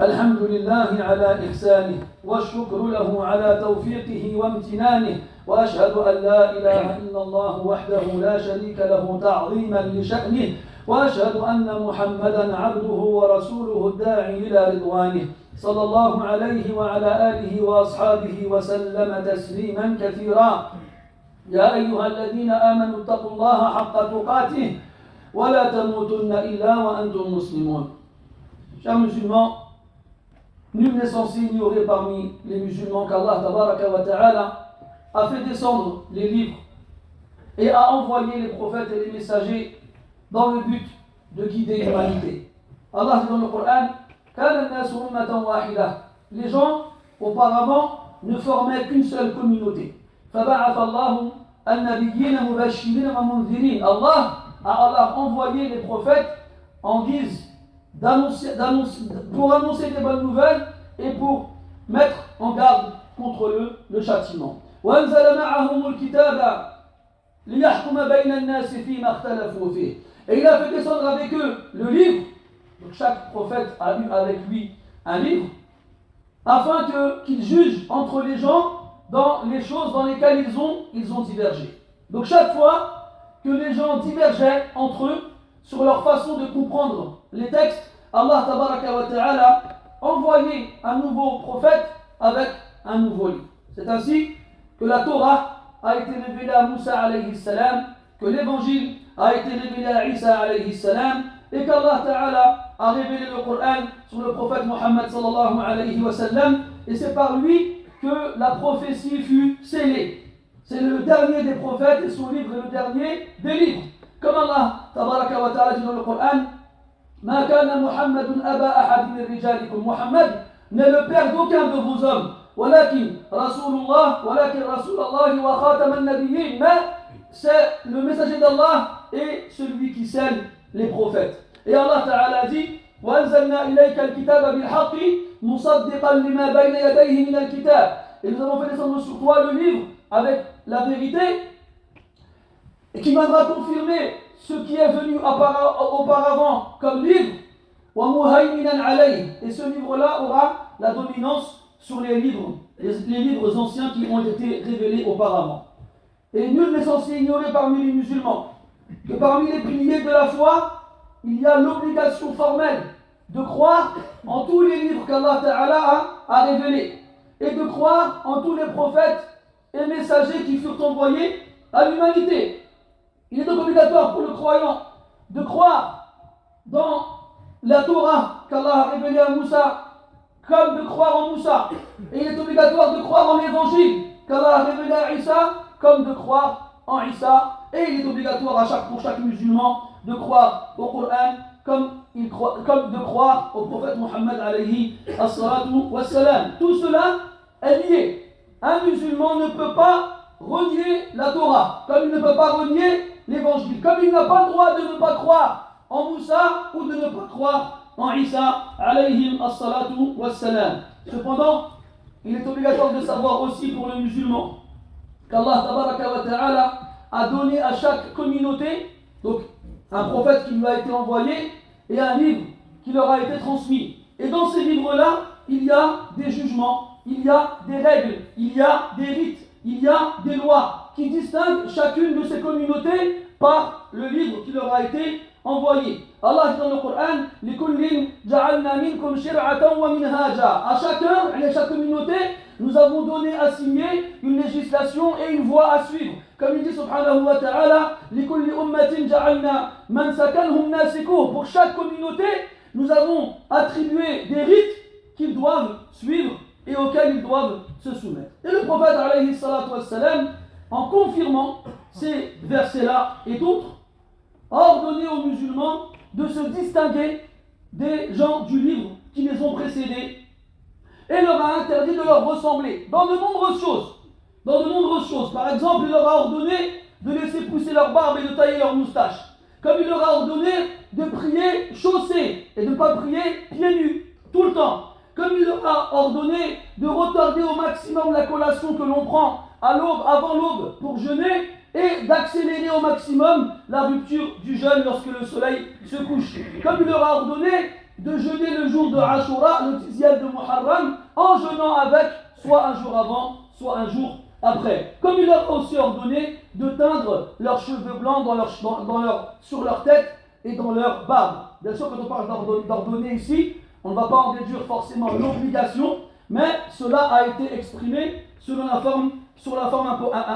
الحمد لله على إحسانه والشكر له على توفيقه وامتنانه وأشهد أن لا إله إلا الله وحده لا شريك له تعظيما لشأنه وأشهد أن محمدا عبده ورسوله الداعي إلى رضوانه صلى الله عليه وعلى آله وأصحابه وسلم تسليما كثيرا يا أيها الذين آمنوا اتقوا الله حق تقاته ولا تموتن إلا وأنتم مسلمون. Chers musulmans, nul n'est censé ignorer parmi les musulmans qu'Allah tabaraka wa ta'ala a fait descendre les livres et a envoyé les prophètes et les messagers dans le but de guider l'humanité. Allah dit dans le Coran, كان الناس أمة واحدة. Les gens auparavant ne formaient qu'une seule communauté. فبعث الله النبيين مبشرين ومنذرين. Allah a envoyé les prophètes en guise pour annoncer des bonnes nouvelles et pour mettre en garde contre le châtiment. وأنزل معهم الكتاب ليحكم بين الناس فيما اختلفوا فيه. Et il a fait descendre avec eux le livre. Donc chaque prophète a eu avec lui un livre afin qu'il juge entre les gens dans les choses dans lesquelles ils ont divergé. Donc chaque fois que les gens divergeaient entre eux sur leur façon de comprendre les textes, Allah tabaraka wa ta'ala envoyait un nouveau prophète avec un nouveau livre. C'est ainsi que la Torah a été révélée à Moussa alayhi salam, que l'évangile a été révélé à Isa alayhi salam, et qu'Allah ta'ala a révélé le Coran sur le prophète Mohammed sallallahu alayhi wa sallam, et c'est par lui que la prophétie fut scellée. C'est le dernier des prophètes et son livre est le dernier des livres. Comme Allah tabaraka wa ta'ala dit dans le Coran, ما كان محمد أبا أحد من رجالكم. Mohammed n'est le père d'aucun de vos hommes. ولكن رسول الله وخاتم النبيين. Mais c'est le messager d'Allah et celui qui scelle les prophètes. Et Allah Ta'ala dit وأنزلنا إليك الكتاب بالحق مصدقا لما بين يديه من الكتاب. Et nous avons fait descendre sur toi le livre avec la vérité et qui viendra confirmer ce qui est venu auparavant comme livre. Et ce livre-là aura la dominance sur les livres anciens qui ont été révélés auparavant. Et nul n'est censé ignorer parmi les musulmans que parmi les piliers de la foi, il y a l'obligation formelle de croire en tous les livres qu'Allah Ta'ala a révélés et de croire en tous les prophètes et messagers qui furent envoyés à l'humanité. Il est donc obligatoire pour le croyant de croire dans la Torah qu'Allah a révélée à Moussa, comme de croire en Moussa. Et il est obligatoire de croire en l'évangile qu'Allah a révélé à Isa, comme de croire en Isa. Et il est obligatoire pour chaque musulman de croire au Coran, comme de croire au prophète Mohammed alayhi as-salatu was-salam. Tout cela est lié. Un musulman ne peut pas renier la Torah, comme il ne peut pas renier l'évangile, comme il n'a pas le droit de ne pas croire en Moussa ou de ne pas croire en Isa alayhim as-salatu was-salam. Cependant, il est obligatoire de savoir aussi pour le musulman qu'Allah tabaraka wa ta'ala a donné à chaque communauté donc un prophète qui lui a été envoyé et un livre qui leur a été transmis. Et dans ces livres-là, il y a des jugements, il y a des règles, il y a des rites, il y a des lois qui distinguent chacune de ces communautés par le livre qui leur a été envoyé. Allah dit dans le Coran, لِكُلٍّ جَعَلْنَا مِنْكُمْ شِرْعَةً وَمِنْهَاجًا. À chacun et à chaque communauté, nous avons donné à signer une législation et une voie à suivre. Comme il dit subhanahu wa ta'ala, لِكُلِّ أُمَّةٍ جَعَلْنَا مَنْسَكًا هُمْ نَاسِكُوهُ. Pour chaque communauté, nous avons attribué des rites qu'ils doivent suivre et auxquels ils doivent se soumettre. Et le prophète alayhi salatu wassalam, en confirmant ces versets-là et d'autres, a ordonné aux musulmans de se distinguer des gens du livre qui les ont précédés et leur a interdit de leur ressembler dans de nombreuses choses. Dans de nombreuses choses. Par exemple, il leur a ordonné de laisser pousser leur barbe et de tailler leur moustache. Comme il leur a ordonné de prier chaussés et de ne pas prier pieds nus tout le temps. Comme il leur a ordonné de retarder au maximum la collation que l'on prend à l'aube, avant l'aube pour jeûner et d'accélérer au maximum la rupture du jeûne lorsque le soleil se couche. Comme il leur a ordonné de jeûner le jour de Ashura, le 10e de Muharram, en jeûnant avec soit un jour avant, soit un jour après. Comme il leur a aussi ordonné de teindre leurs cheveux blancs sur leur tête et dans leur barbe. Bien sûr, quand on parle d'ordonner ici, on ne va pas en déduire forcément l'obligation, mais cela a été exprimé sur la forme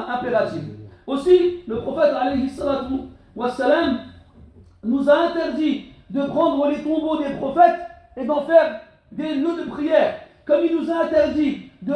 impérative. Aussi, le prophète alayhi salatu wassalam nous a interdit de prendre les tombeaux des prophètes et d'en faire des lieux de prière. Comme il nous a interdit de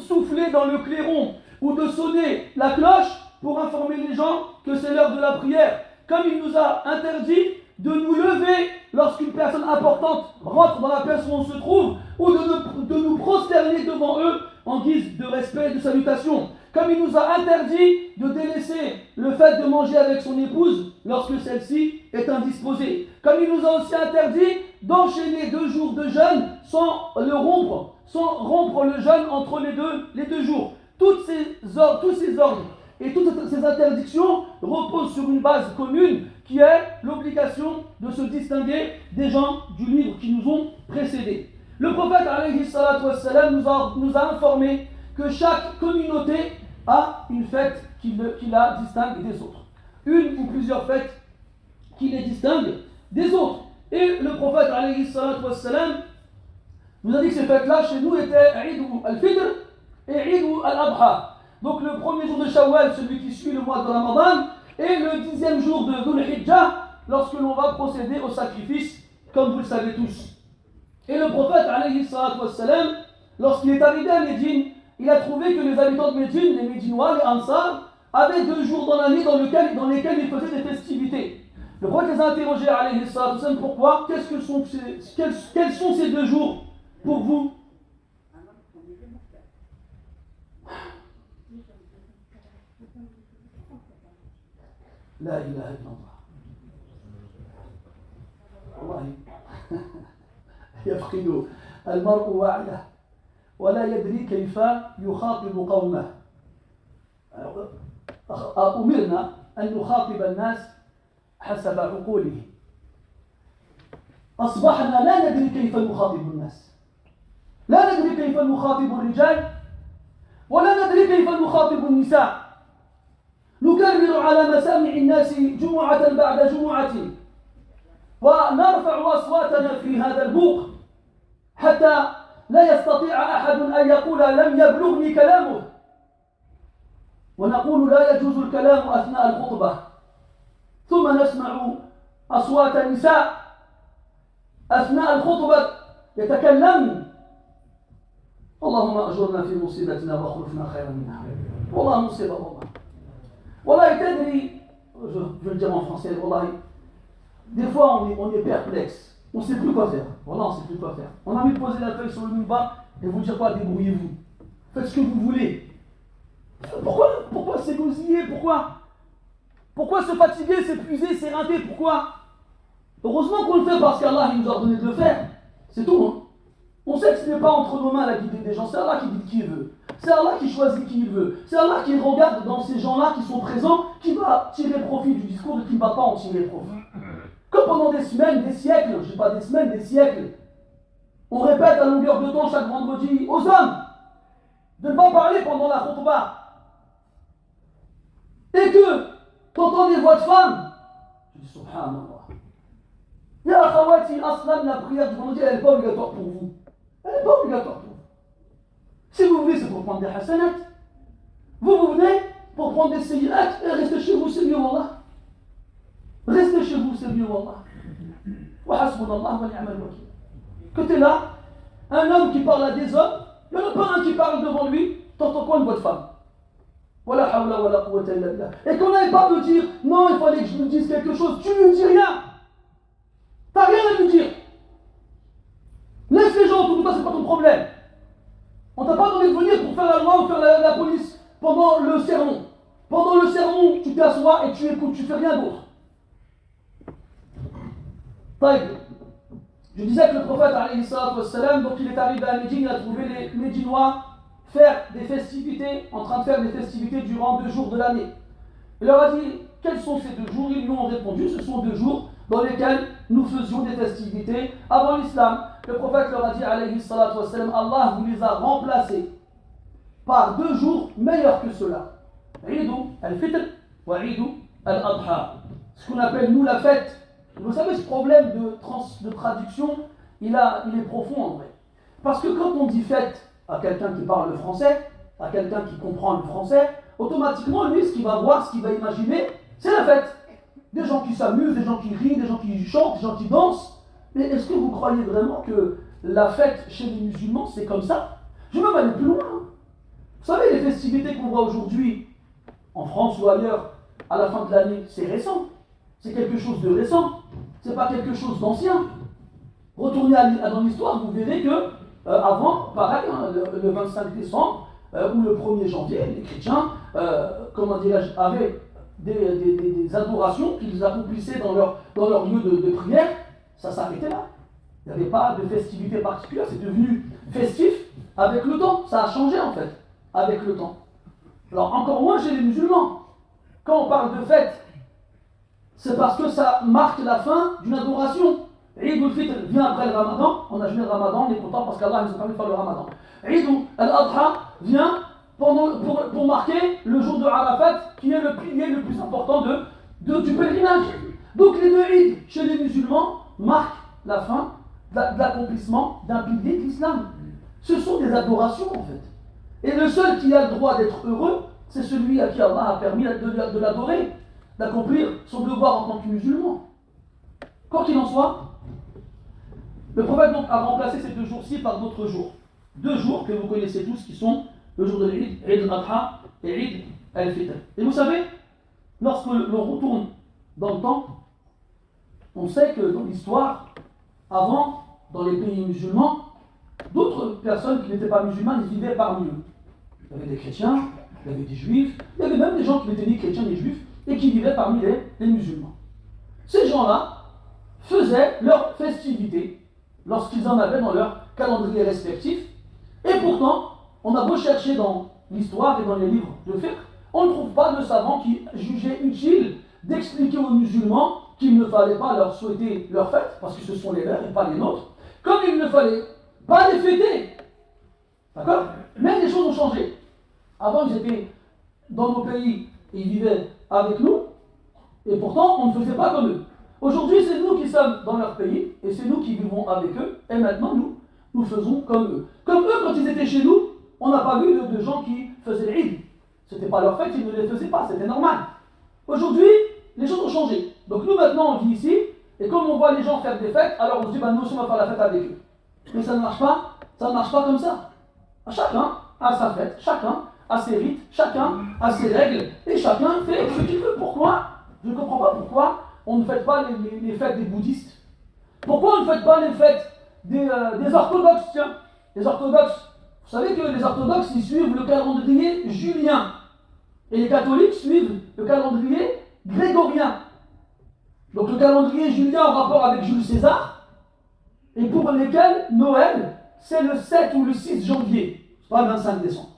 souffler dans le clairon ou de sonner la cloche pour informer les gens que c'est l'heure de la prière. Comme il nous a interdit de nous lever lorsqu'une personne importante rentre dans la pièce où on se trouve, ou de nous prosterner devant eux en guise de respect et de salutation. Comme il nous a interdit de délaisser le fait de manger avec son épouse lorsque celle-ci est indisposée. Comme il nous a aussi interdit d'enchaîner 2 jours de jeûne sans rompre le jeûne entre les deux jours. Tous ces ordres et toutes ces interdictions reposent sur une base commune qui est l'obligation de se distinguer des gens du livre qui nous ont précédés. Le prophète alayhi salatu wassalam nous a informé que chaque communauté a une fête qui la distingue des autres. Une ou plusieurs fêtes qui les distinguent des autres. Et le prophète alayhi salatu wassalam nous a dit que ces fêtes-là chez nous étaient Eid al-Fitr et Eid al-Adha. Donc le premier jour de Shawwal, celui qui suit le mois de Ramadan, et le 10e jour de Dhul Hijjah, lorsque l'on va procéder au sacrifice, comme vous le savez tous. Et le prophète, alayhi salatu wassalam, lorsqu'il est arrivé à Médine, il a trouvé que les habitants de Médine, les Médinois, les Ansar, avaient 2 jours dans l'année dans lesquels ils faisaient des festivités. Le prophète les a interrogés, alayhi salatu wassalam, pourquoi? Quels sont ces 2 jours pour vous? لا إله إلا الله والله يفقد المرء وعيه ولا يدري كيف يخاطب قومه. أمرنا أن نخاطب الناس حسب عقولهم. أصبحنا لا ندري كيف نخاطب الناس، لا ندري كيف نخاطب الرجال ولا ندري كيف نخاطب النساء. نكرر على مسامع الناس جمعة بعد جمعة ونرفع أصواتنا في هذا البوق حتى لا يستطيع أحد أن يقول لم يبلغني كلامه، ونقول لا يجوز الكلام أثناء الخطبة. ثم نسمع أصوات النساء أثناء الخطبة يتكلمن. اللهم أجرنا في مصيبتنا واخلفنا خيرا منها. والله مصيبة والله. Voilà, je vais le dire en français, voilà, des fois on est perplexe, on ne sait plus quoi faire. Voilà, on ne sait plus quoi faire. On a envie de poser la feuille sur le minbar et vous dire quoi, débrouillez-vous. Faites ce que vous voulez. Pourquoi s'égosiller? Pourquoi se fatiguer, s'épuiser, s'éreinter? Pourquoi? Heureusement qu'on le fait parce qu'Allah nous a ordonné de le faire. C'est tout. Hein? On sait que ce n'est pas entre nos mains la guider des gens, c'est Allah qui guide qui il veut. C'est Allah qui choisit qui il veut. C'est Allah qui regarde dans ces gens-là qui sont présents, qui va tirer profit du discours et qui ne va pas en tirer profit. Comme pendant des semaines, des siècles, je ne dis pas des semaines, des siècles, on répète à longueur de temps chaque vendredi aux hommes de ne pas parler pendant la khutbah. Et que, t'entends des voix de femmes, je dis subhanallah. Ya akhawati, aslan, la prière du vendredi, elle n'est pas obligatoire pour vous. Elle n'est pas obligatoire pour vous. Si vous voulez, c'est pour prendre des hasanat. Vous venez pour prendre des sayyi'at et restez chez vous, c'est mieux, wallah. Restez chez vous, c'est mieux, wallah. Wa hasbunallah wa ni'mal wakil. Que t'es là, un homme qui parle à des hommes, il n'y en a pas un qui parle devant lui, t'entends quoi, une voix de femme? Wala hawla wala quwwata illa billah. Et qu'on n'avait pas me dire, non, il fallait que je lui dise quelque chose, tu ne lui dis rien. T'as rien à lui dire. Laisse les gens autour de toi, c'est pas ton problème. On t'a pas donné de venir pour faire la loi ou faire la police pendant le sermon. Pendant le sermon, tu t'assois et tu écoutes, tu fais rien d'autre. Je disais que le prophète, alayhi salatu wassalam, donc il est arrivé à Médine, il a trouvé les Médinois faire des festivités, en train de faire des festivités durant 2 jours de l'année. Il leur a dit, quels sont ces 2 jours? Ils lui ont répondu, ce sont 2 jours dans lesquels nous faisions des festivités avant l'islam. Le prophète leur a dit, alayhi salatu wassalam, Allah vous les a remplacés par 2 jours meilleurs que ceux-là. Eid al-Fitr wa Eid al-Adha. Ce qu'on appelle nous la fête. Vous savez, ce problème de traduction, il est profond en vrai. Parce que quand on dit fête à quelqu'un qui parle le français, à quelqu'un qui comprend le français, automatiquement, lui, ce qu'il va voir, ce qu'il va imaginer, c'est la fête. Des gens qui s'amusent, des gens qui rient, des gens qui chantent, des gens qui dansent. Mais est-ce que vous croyez vraiment que la fête chez les musulmans, c'est comme ça? Je vais même aller plus loin. Vous savez, les festivités qu'on voit aujourd'hui, en France ou ailleurs, à la fin de l'année, c'est récent. C'est quelque chose de récent. C'est pas quelque chose d'ancien. Retournez dans l'histoire, vous verrez que avant, pareil, hein, le 25 décembre ou le 1er janvier, les chrétiens, avaient des adorations qu'ils accomplissaient dans leur lieu de prière. Ça s'arrêtait là. Il n'y avait pas de festivité particulière. C'est devenu festif avec le temps. Ça a changé en fait, avec le temps. Alors encore moins chez les musulmans. Quand on parle de fête, c'est parce que ça marque la fin d'une adoration. Eid al-Fitr vient après le Ramadan. On a jeûné le Ramadan, on est content parce qu'Allah nous a permis de faire le Ramadan. Eid al-Adha vient pour marquer le jour de Arafat, qui est le pilier le plus important du pèlerinage. Donc les 2 Eid chez les musulmans marquent la fin de l'accomplissement d'un pilier de l'islam. Ce sont des adorations en fait. Et le seul qui a le droit d'être heureux, c'est celui à qui Allah a permis de l'adorer, d'accomplir son devoir en tant que musulman. Quoi qu'il en soit, le prophète donc a remplacé ces 2 jours-ci par d'autres jours. 2 jours que vous connaissez tous qui sont le jour de l'Eid, Eid al-Adha et Eid al-Fitr. Et vous savez, lorsque l'on retourne dans le temps, on sait que dans l'histoire, avant, dans les pays musulmans, d'autres personnes qui n'étaient pas musulmanes, ils vivaient parmi eux. Il y avait des chrétiens, il y avait des juifs, il y avait même des gens qui n'étaient ni chrétiens ni juifs et qui vivaient parmi les musulmans. Ces gens-là faisaient leurs festivités lorsqu'ils en avaient dans leur calendrier respectif. Et pourtant, on a beau chercher dans l'histoire et dans les livres de fiqh, on ne trouve pas de savants qui jugeaient utile d'expliquer aux musulmans qu'il ne fallait pas leur souhaiter leur fête, parce que ce sont les leurs et pas les nôtres, comme il ne fallait pas les fêter. D'accord? Mais les choses ont changé. Avant, ils étaient dans nos pays et ils vivaient avec nous, et pourtant, on ne faisait pas comme eux. Aujourd'hui, c'est nous qui sommes dans leur pays, et c'est nous qui vivons avec eux, et maintenant, nous faisons comme eux. Comme eux, quand ils étaient chez nous, on n'a pas vu de gens qui faisaient l'Eid. Ce n'était pas leur fête, ils ne les faisaient pas, c'était normal. Aujourd'hui, les choses ont changé. Donc nous, maintenant, on vit ici, et comme on voit les gens faire des fêtes, alors on se dit, nous aussi, on va faire la fête avec eux. Mais ça ne marche pas comme ça. Chacun a sa fête, chacun a ses rites, chacun a ses règles, et chacun fait ce qu'il veut. Pourquoi? Je ne comprends pas pourquoi on ne fête pas les fêtes des bouddhistes. Pourquoi on ne fête pas les fêtes des orthodoxes? Tiens, les orthodoxes, vous savez que les orthodoxes, ils suivent le calendrier julien, et les catholiques suivent le calendrier grégorien. Donc le calendrier julien en rapport avec Jules César, et pour lesquels Noël, c'est le 7 ou le 6 janvier, pas le 25 décembre.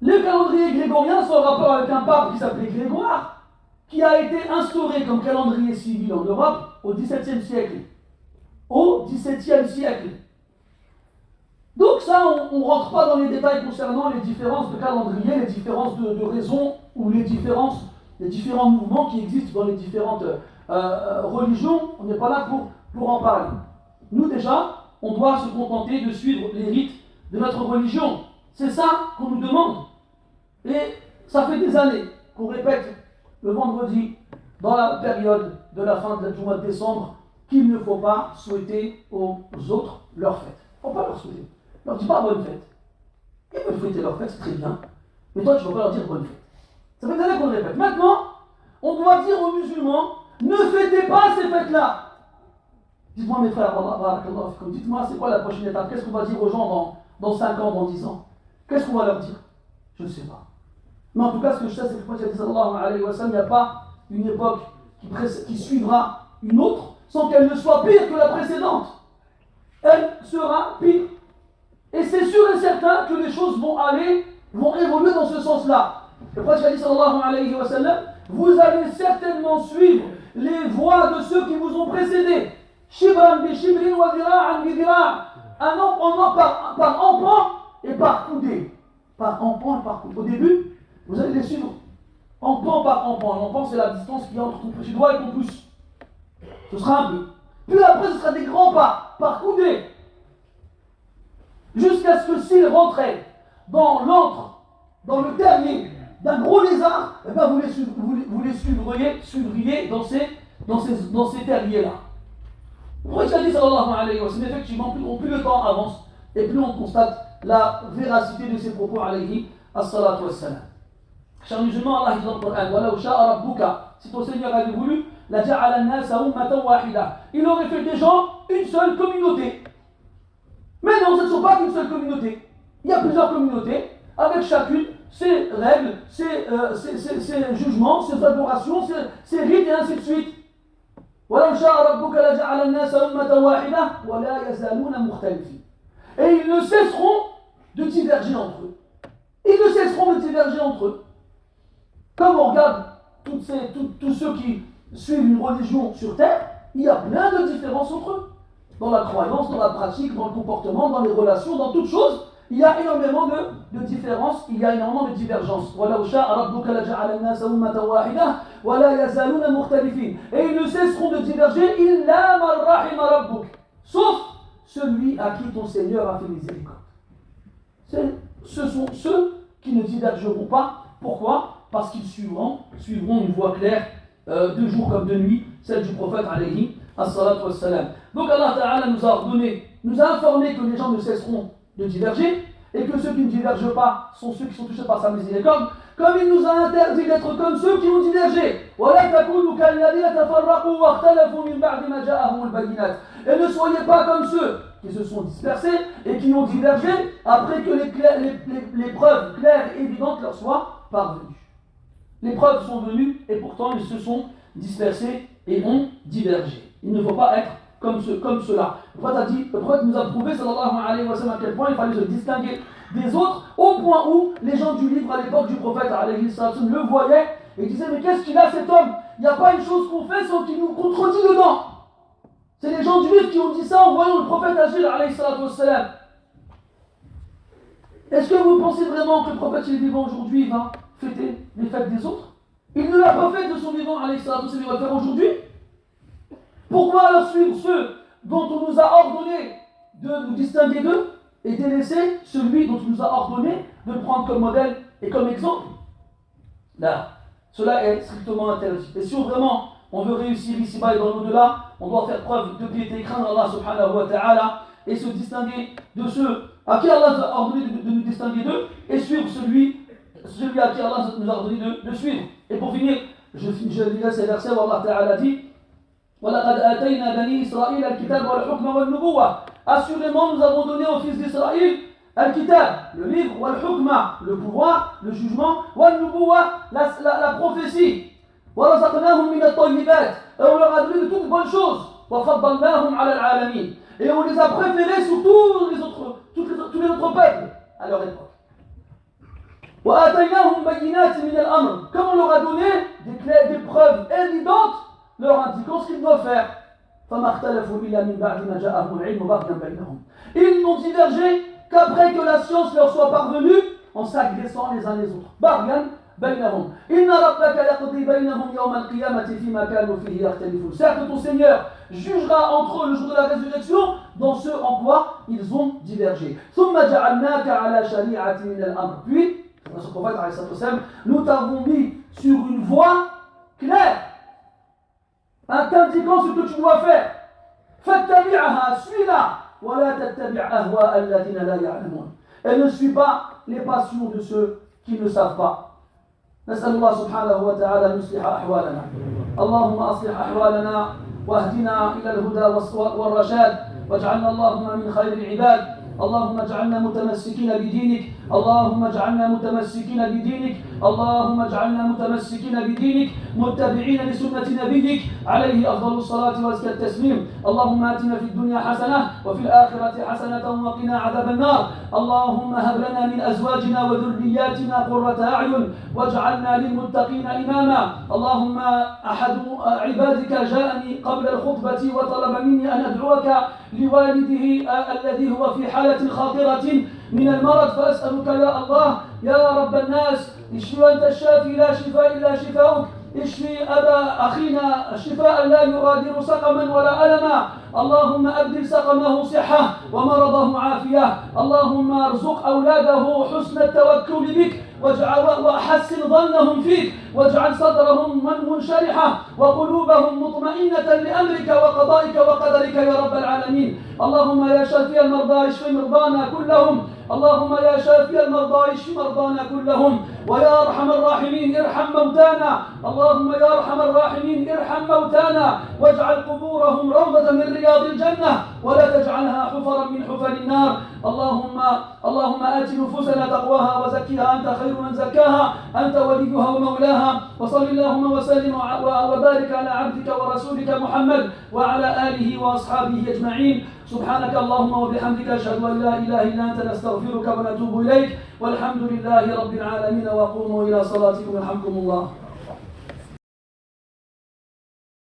Le calendrier grégorien, c'est en rapport avec un pape qui s'appelait Grégoire, qui a été instauré comme calendrier civil en Europe au XVIIe siècle. Au XVIIe siècle. Donc ça, on ne rentre pas dans les détails concernant les différences de calendrier, les différences de raison ou les différents mouvements qui existent dans les différentes religions. On n'est pas là pour en parler. Nous déjà, on doit se contenter de suivre les rites de notre religion. C'est ça qu'on nous demande. Et ça fait des années qu'on répète le vendredi, dans la période de la fin du mois de décembre, qu'il ne faut pas souhaiter aux autres leur fête. Il ne faut pas leur souhaiter. Ne leur dis pas bonne fête. Ils peuvent fêter leur fête, c'est très bien. Mais toi, tu ne vas pas leur dire bonne fête. Ça fait des années qu'on le répète. Maintenant, on doit dire aux musulmans, ne fêtez pas ces fêtes-là. Dites-moi mes frères, dites-moi c'est quoi la prochaine étape? Qu'est-ce qu'on va dire aux gens dans 5 ans, dans 10 ans? Qu'est-ce qu'on va leur dire? Je ne sais pas. Mais en tout cas, ce que je sais, c'est que le prophète sallallahu alayhi wa sallam, il n'y a pas une époque qui suivra une autre sans qu'elle ne soit pire que la précédente. Elle sera pire. Et c'est sûr et certain que les choses vont évoluer dans ce sens-là. Le prophète sallallahu alayhi wa sallam, vous allez certainement suivre les voies de ceux qui vous ont précédés. Shibran bi shibrin wa dhira'an bi dhira'. Un empan par empan et par coudée. Par empan et par coudée. Au début, vous allez les suivre empan par empan. L'empan, c'est la distance qu'il y a entre ton petit doigt et ton pouce. Ce sera un peu. Puis après, ce sera des grands pas, par coudée. Jusqu'à ce que s'ils rentraient dans l'antre, dans le terrier d'un gros lézard, eh ben vous les suivriez dans ces terriers-là. Pourquoi il a dit sallallahu alayhi wa sallam? Effectivement, plus le temps avance et plus on constate la véracité de ses propos alayhi as-salatu was-salam. Chers musulmans, Allah dit dans le Coran, وَلَوْ شَاءَ رَبُّكَ, si ton Seigneur avait voulu, لَجَعَلَ النَّاسَ أُمَّةً وَاحِدَةً, il aurait fait des gens une seule communauté. Mais non, ce ne sont pas qu'une seule communauté. Il y a plusieurs communautés, avec chacune ses règles, ses jugements, ses adorations, ses rites et ainsi de suite. وَلَوْ شَاءَ رَبُّكَ لَجَعَلَ النَّاسَ أُمَّةً وَاحِدَةً وَلَا يَزَالُونَ مُخْتَلِفِينَ. Et ils ne cesseront de diverger entre eux. Ils ne cesseront de diverger entre eux. Comme on regarde tous ceux qui suivent une religion sur terre, il y a plein de différences entre eux. Dans la croyance, dans la pratique, dans le comportement, dans les relations, dans toutes choses, il y a énormément de différences, il y a énormément de divergences. Et ils ne cesseront de diverger, sauf celui à qui ton Seigneur a fait miséricorde. Ce sont ceux qui ne divergeront pas. Pourquoi? Parce qu'ils suivront une voie claire, de jour comme de nuit, celle du prophète alayhi as-salatu was-salam. Donc Allah Ta'ala nous a informé que les gens ne cesseront de diverger et que ceux qui ne divergent pas sont ceux qui sont touchés par sa miséricorde, comme il nous a interdit d'être comme ceux qui ont divergé. Et ne soyez pas comme ceux qui se sont dispersés et qui ont divergé après que les preuves claires et évidentes leur soient parvenues. Les preuves sont venues et pourtant ils se sont dispersés et ont divergé. Il ne faut pas être comme cela. Le prophète nous a prouvé, sallallahu alayhi wa sallam, à quel point il fallait se distinguer des autres, au point où les gens du livre à l'époque du prophète alayhi sallam le voyaient et disaient: mais qu'est-ce qu'il a cet homme? Il n'y a pas une chose qu'on fait sans qu'il nous contredit dedans. C'est les gens du livre qui ont dit ça en voyant le prophète agir alayhi sallam. Est-ce que vous pensez vraiment que le prophète, il est vivant aujourd'hui, il va fêter les fêtes des autres? Il ne l'a pas fait de son vivant, alayhi sallam, il va le faire aujourd'hui. Pourquoi alors suivre ceux dont on nous a ordonné de nous distinguer d'eux et délaisser celui dont on nous a ordonné de le prendre comme modèle et comme exemple? Là, cela est strictement interdit. Et si vraiment on veut réussir ici-bas et dans l'au-delà, on doit faire preuve de piété, craindre Allah subhanahu wa ta'ala et se distinguer de ceux à qui Allah a ordonné de nous distinguer d'eux et suivre celui à qui Allah nous a ordonné de suivre. Et pour finir, je lirai ces versets où Allah Ta'ala dit: وَلَقَدْ آتَيْنَا بَنِي إِسْرَائِيلَ الْكِتَابَ وَالْحُكْمَ وَالنُّبُوَّةَ. Assurément, nous avons donné aux fils d'Israël al-kitab, le livre, wal-hukma, le pouvoir, le jugement, wal-nubuwa, la prophétie. وَرَزَقْنَاهُمْ مِنَ الطَّيِّبَاتِ, et on leur a donné de toutes bonnes choses. وَفَضَّلْنَاهُمْ عَلَى الْعَالَمِينَ, et on les a préférés sur tous les autres peuples à leur époque. وَآتَيْنَاهُمْ بَيِّنَاتٍ مِنَ الْأَمْرِ, comme on leur a donné des preuves évidentes leur indiquant ce qu'ils doivent faire. Ils n'ont divergé qu'après que la science leur soit parvenue en s'agressant les uns les autres. Certes, ton Seigneur jugera entre eux le jour de la résurrection dans ce en quoi ils ont divergé. Puis, notre prophète, nous t'avons mis sur une voie claire, en t'indiquant ce que tu dois faire. فَاتَّبِعْهَا, suis-la. وَلَا تَتَّبِعْ أَهْوَاءَ الَّذِينَ لَا يَعْلَمُونَ. Et ne suis pas les passions de ceux qui ne savent pas. نسأل الله سبحانه وتعالى أن يصلح أحوالنا. اللهم أصلح أحوالنا واهدنا إلى الهدى والرشاد واجعلنا اللهم من خير العباد. اللهم اجعلنا متمسكين بدينك، اللهم اجعلنا متمسكين بدينك، اللهم اجعلنا متمسكين بدينك متبعين لسنة نبيك عليه أفضل الصلاة وأزكى التسليم. اللهم آتنا في الدنيا حسنة وفي الآخرة حسنة وقنا عذاب النار. اللهم هب لنا من أزواجنا وذرياتنا قرة أعين واجعلنا للمتقين إماما. اللهم أحد عبادك جاءني قبل الخطبة وطلب مني أن أدعوك لوالده الذي هو في حالة خاطرة من المرض، فأسألك يا الله يا رب الناس اشف أنت الشافي لا شفاء إلا شفاؤك، اشفي أبا أخينا شفاء لا يغادر سقما ولا ألما. اللهم أبدل سقمه صحة ومرضه عافية. اللهم ارزق أولاده حسن التوكل بك وحسن ظنهم فيك، واجعل صدرهم منشرحة وقلوبهم مطمئنة لأمرك وقضائك وقدرك يا رب العالمين. اللهم يا شافي المرضى اشف مرضانا كلهم، اللهم يا شافي المرضى اشف مرضانا كلهم، ويا أرحم الراحمين ارحم موتانا. اللهم يا أرحم الراحمين ارحم موتانا واجعل قبورهم روضة من رياض الجنة ولا تجعلها حفرا من حفر النار. اللهم آت نفوسنا تقواها وزكها أنت خير من زكاها، أنت وليها ومولاها. وصل اللهم وسلم وبارك على عبدك ورسولك محمد وعلى آله وأصحابه أجمعين. سبحانك اللهم وبحمدك أشهد أن لا إله إلا أنت نستغفرك ونتوب إليك، والحمد لله رب العالمين، وقوموا إلى صلاتكم يرحمكم الله.